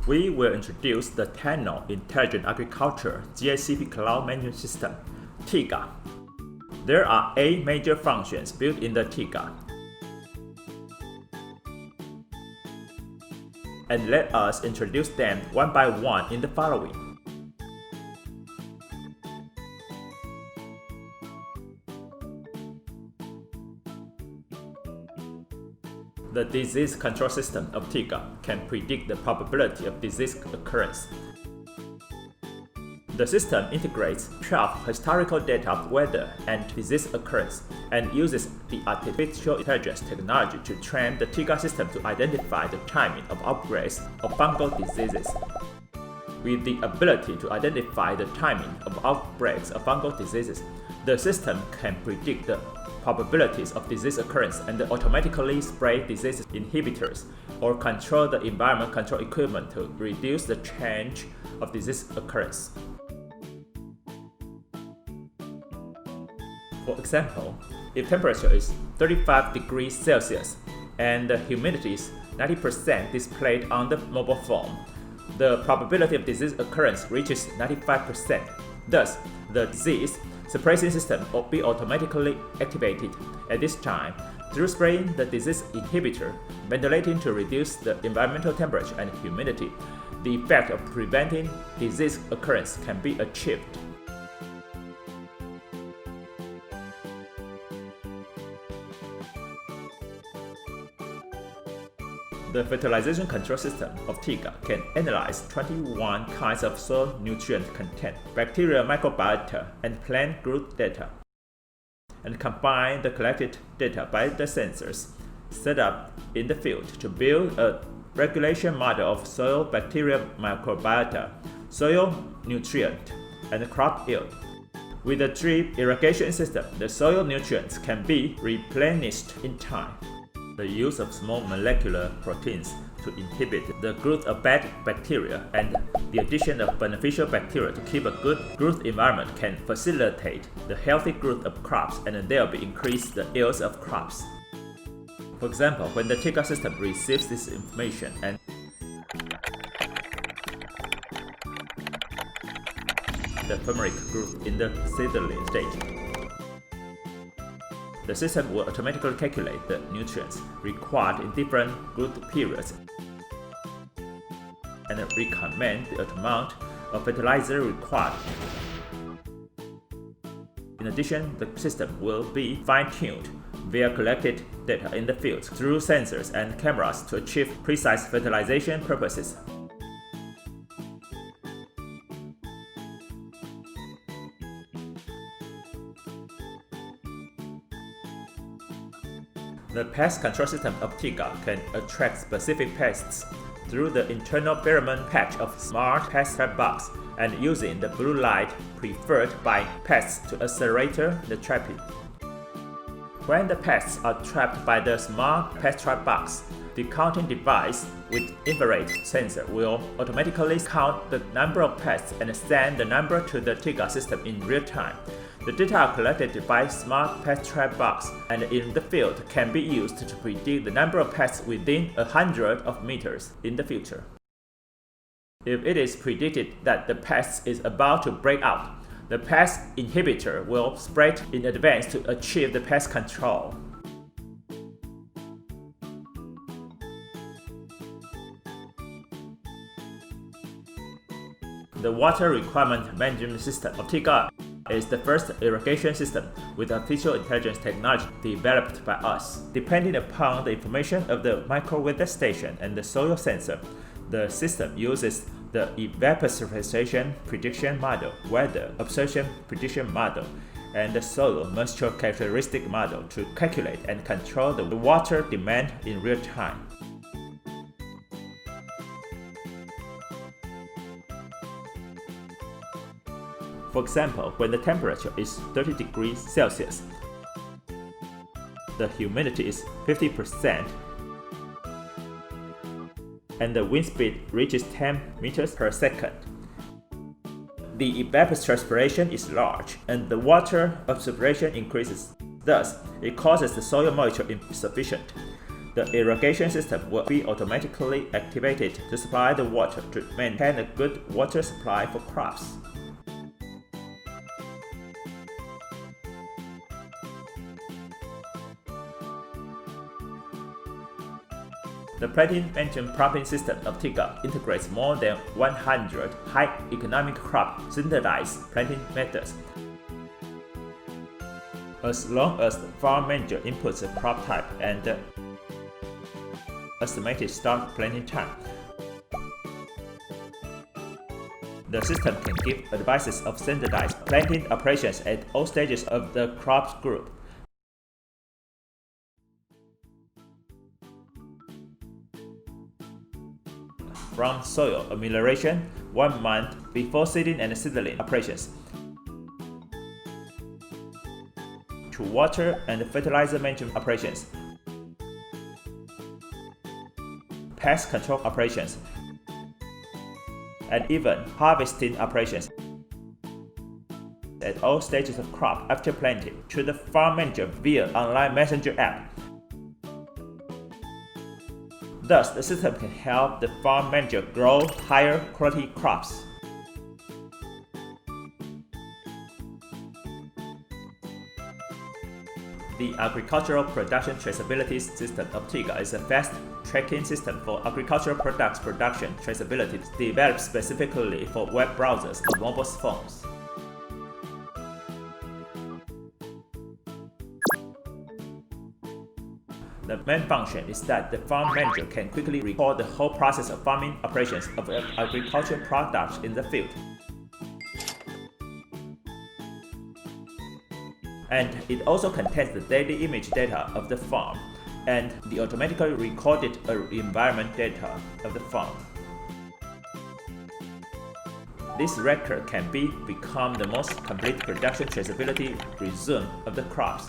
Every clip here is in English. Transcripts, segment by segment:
we will introduce the Tano Intelligent Agriculture GACP Cloud Management System, TIAGA. There are 8 major functions built in the TIAGA. And let us introduce them one by one in the following. The disease control system of TIAGA can predict the probability of disease occurrence. The system integrates 12 historical data of weather and disease occurrence and uses the artificial intelligence technology to train the TIAGA system to identify the timing of outbreaks of fungal diseases. With the ability to identify the timing of outbreaks of fungal diseases, the system can predict the probabilities of disease occurrence and automatically spray disease inhibitors or control the environment control equipment to reduce the change of disease occurrence. For example, if temperature is 35 degrees Celsius and the humidity is 90% displayed on the mobile phone, the probability of disease occurrence reaches 95%. Thus, the disease suppressing system will be automatically activated at this time through spraying the disease inhibitor, ventilating to reduce the environmental temperature and humidity. The effect of preventing disease occurrence can be achieved. The fertilization control system of TIAGA can analyze 21 kinds of soil nutrient content, bacterial microbiota, and plant growth data, and combine the collected data by the sensors set up in the field to build a regulation model of soil bacterial microbiota, soil nutrient, and crop yield. With a drip irrigation system, the soil nutrients can be replenished in time. The use of small molecular proteins to inhibit the growth of bad bacteria and the addition of beneficial bacteria to keep a good growth environment can facilitate the healthy growth of crops and thereby increase the yields of crops. For example, when the TIAGA system receives this information and the turmeric growth in the seedling stage, the system will automatically calculate the nutrients required in different growth periods and recommend the amount of fertilizer required. In addition, the system will be fine-tuned via collected data in the field through sensors and cameras to achieve precise fertilization purposes. The pest control system of TIAGA can attract specific pests through the internal pheromone patch of smart pest trap box and using the blue light preferred by pests to accelerate the trapping. When the pests are trapped by the smart pest trap box, the counting device with infrared sensor will automatically count the number of pests and send the number to the TIAGA system in real time. The data are collected by smart pest trap box and in the field can be used to predict the number of pests within 100 meters in the future. If it is predicted that the pest is about to break out, the pest inhibitor will spray in advance to achieve the pest control. The water requirement management system of TIAGA is the first irrigation system with artificial intelligence technology developed by us. Depending upon the information of the micro-weather station and the soil sensor, the system uses the evapotranspiration prediction model, weather absorption prediction model, and the soil moisture characteristic model to calculate and control the water demand in real time. For example, when the temperature is 30 degrees Celsius, the humidity is 50%, and the wind speed reaches 10 meters per second. The evapotranspiration is large, and the water absorption increases. Thus, it causes the soil moisture insufficient. The irrigation system will be automatically activated to supply the water to maintain a good water supply for crops. The planting engine pumping system of TIAGA integrates more than 100 high-economic crop standardized planting methods. As long as the farm manager inputs a crop type and estimated start planting time, the system can give advices of standardized planting operations at all stages of the crop group. From soil amelioration 1 month before seeding and seedling operations, to water and fertilizer management operations, pest control operations, and even harvesting operations at all stages of crop after planting to the farm manager via online messenger app. Thus, the system can help the farm manager grow higher quality crops. The Agricultural Production Traceability System of TIAGA is a fast tracking system for agricultural products production traceability developed specifically for web browsers and mobile phones. The main function is that the farm manager can quickly record the whole process of farming operations of agricultural products in the field. And it also contains the daily image data of the farm and the automatically recorded environment data of the farm. This record can become the most complete production traceability resume of the crops.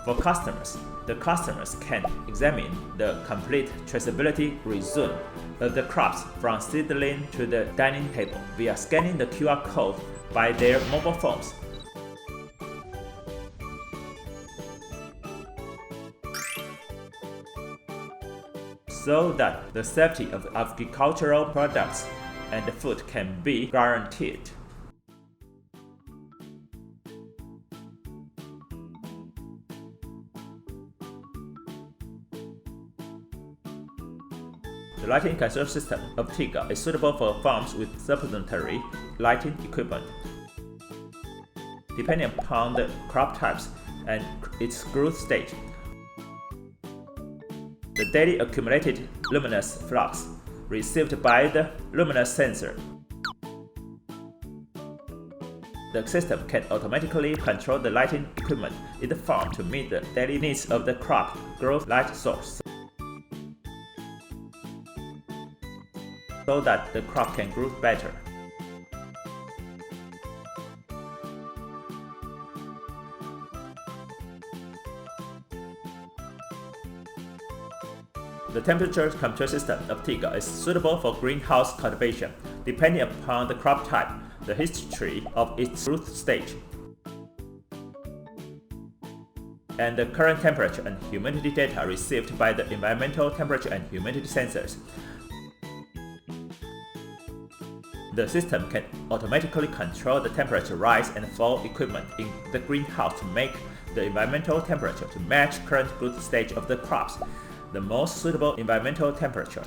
For customers, the customers can examine the complete traceability resume of the crops from seedling to the dining table via scanning the QR code by their mobile phones. So that the safety of agricultural products and the food can be guaranteed. The lighting control system of TIAGA is suitable for farms with supplementary lighting equipment. Depending upon the crop types and its growth stage, the daily accumulated luminous flux received by the luminous sensor. The system can automatically control the lighting equipment in the farm to meet the daily needs of the crop growth light source, so that the crop can grow better. The temperature control system of TIAGA is suitable for greenhouse cultivation, depending upon the crop type, the history of its growth stage, and the current temperature and humidity data received by the environmental temperature and humidity sensors. The system can automatically control the temperature rise and fall equipment in the greenhouse to make the environmental temperature to match current growth stage of the crops, the most suitable environmental temperature.